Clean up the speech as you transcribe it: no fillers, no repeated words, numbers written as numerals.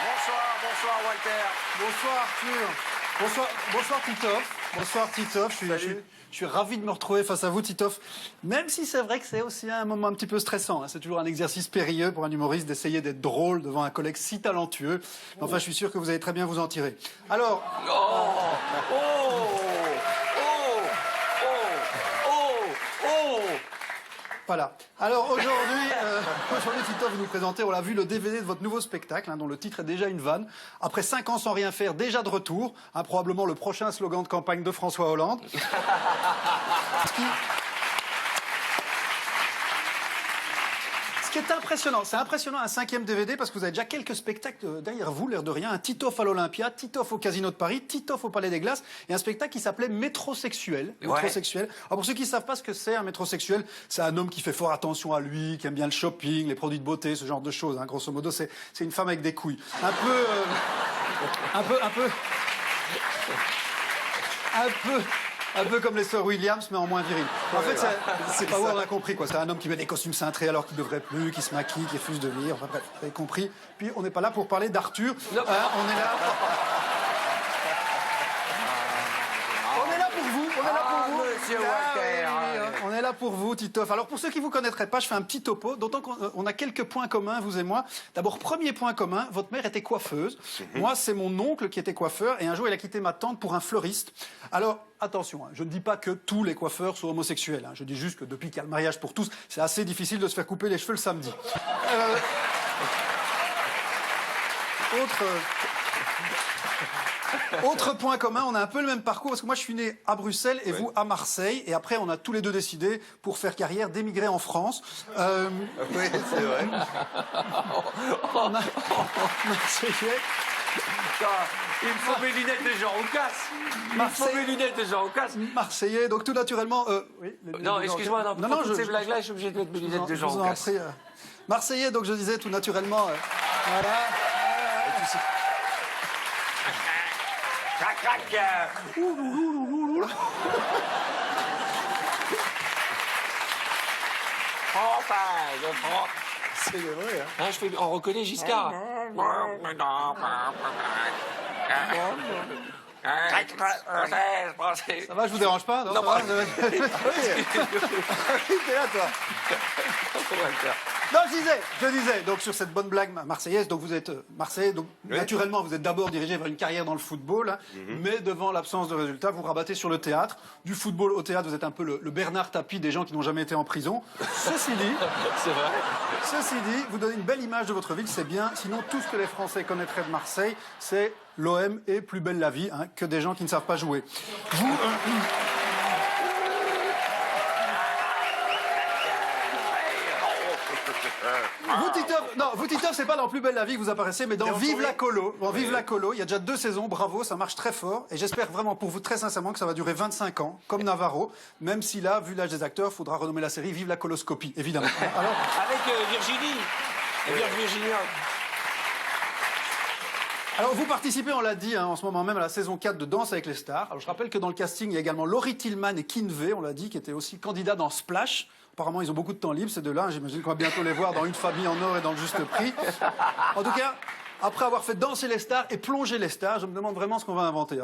Bonsoir Walter. Bonsoir Arthur. Bonsoir Titoff. Bonsoir Titoff. Je suis ravi de me retrouver face à vous Titoff. Même si c'est vrai que c'est aussi un moment un petit peu stressant. Hein. C'est toujours un exercice périlleux pour un humoriste d'essayer d'être drôle devant un collègue si talentueux. Enfin, je suis sûr que vous allez très bien vous en tirer. Alors... Voilà. Alors aujourd'hui, Titoff, vous nous présentez, on l'a vu, le DVD de votre nouveau spectacle, dont le titre est déjà une vanne. Après 5 ans sans rien faire, déjà de retour, probablement le prochain slogan de campagne de François Hollande. Ce qui est impressionnant, c'est impressionnant un 5e DVD parce que vous avez déjà quelques spectacles derrière vous, l'air de rien. Un Titoff à l'Olympia, Titoff au Casino de Paris, Titoff au Palais des Glaces et un spectacle qui s'appelait Métrosexuel. Métrosexuel. Alors pour ceux qui ne savent pas ce que c'est un métrosexuel, c'est un homme qui fait fort attention à lui, qui aime bien le shopping, les produits de beauté, ce genre de choses. Grosso modo, c'est une femme avec des couilles. Un peu comme les sœurs Williams, mais en moins viril. En fait, c'est pas où on a compris, quoi. C'est un homme qui met des costumes cintrés alors qu'il ne devrait plus, qui se maquille, qui refuse de vivre. Enfin bref, vous avez compris. Puis on n'est pas là pour parler d'Arthur. On est là pour vous. Monsieur Walter. On est là pour vous, Titoff. Alors, pour ceux qui ne vous connaîtraient pas, je fais un petit topo, d'autant qu'on a quelques points communs, vous et moi. D'abord, premier point commun, votre mère était coiffeuse. Moi, c'est mon oncle qui était coiffeur, et un jour, il a quitté ma tante pour un fleuriste. Alors, attention, je ne dis pas que tous les coiffeurs sont homosexuels. Je dis juste que depuis qu'il y a le mariage pour tous, c'est assez difficile de se faire couper les cheveux le samedi. Autre point commun, on a un peu le même parcours parce que moi je suis né à Bruxelles et vous à Marseille et après on a tous les deux décidé pour faire carrière d'émigrer en France. Oui, c'est vrai. On a essayé. Il me faut mes lunettes de Jean Roucas. Marseillais, donc tout naturellement. Non, excuse-moi, pour toutes ces blagues-là, je suis obligé de mettre mes lunettes de Jean Roucas. Marseillais, donc je disais tout naturellement. Voilà. Crac, crac. C'est vrai, on reconnaît Giscard. Ça va, je vous dérange pas? Non, ça va, t'es là, toi. Non, je disais, donc sur cette bonne blague marseillaise, donc vous êtes Marseillais, donc naturellement vous êtes d'abord dirigé vers une carrière dans le football, mais devant l'absence de résultats, vous rabattez sur le théâtre. Du football au théâtre, vous êtes un peu le Bernard Tapie des gens qui n'ont jamais été en prison. Ceci dit, vous donnez une belle image de votre ville, c'est bien. Sinon, tout ce que les Français connaîtraient de Marseille, c'est l'OM et Plus belle la vie, que des gens qui ne savent pas jouer. Vous, Titoff, c'est pas dans Plus belle la vie que vous apparaissez, mais dans Vive la Colo. Dans Vive la Colo, il y a déjà 2 saisons, bravo, ça marche très fort. Et j'espère vraiment pour vous, très sincèrement, que ça va durer 25 ans, comme Navarro. Même si là, vu l'âge des acteurs, il faudra renommer la série Vive la Coloscopie, évidemment. Alors, avec Virginie. Virginie. Alors, vous participez, on l'a dit, en ce moment même, à la saison 4 de Danse avec les stars. Alors, je rappelle que dans le casting, il y a également Laurie Tillman et Kinvey, on l'a dit, qui étaient aussi candidats dans Splash. Apparemment, ils ont beaucoup de temps libre, ces deux-là. J'imagine qu'on va bientôt les voir dans Une famille en or et dans Le juste prix. En tout cas, après avoir fait danser les stars et plonger les stars, je me demande vraiment ce qu'on va inventer.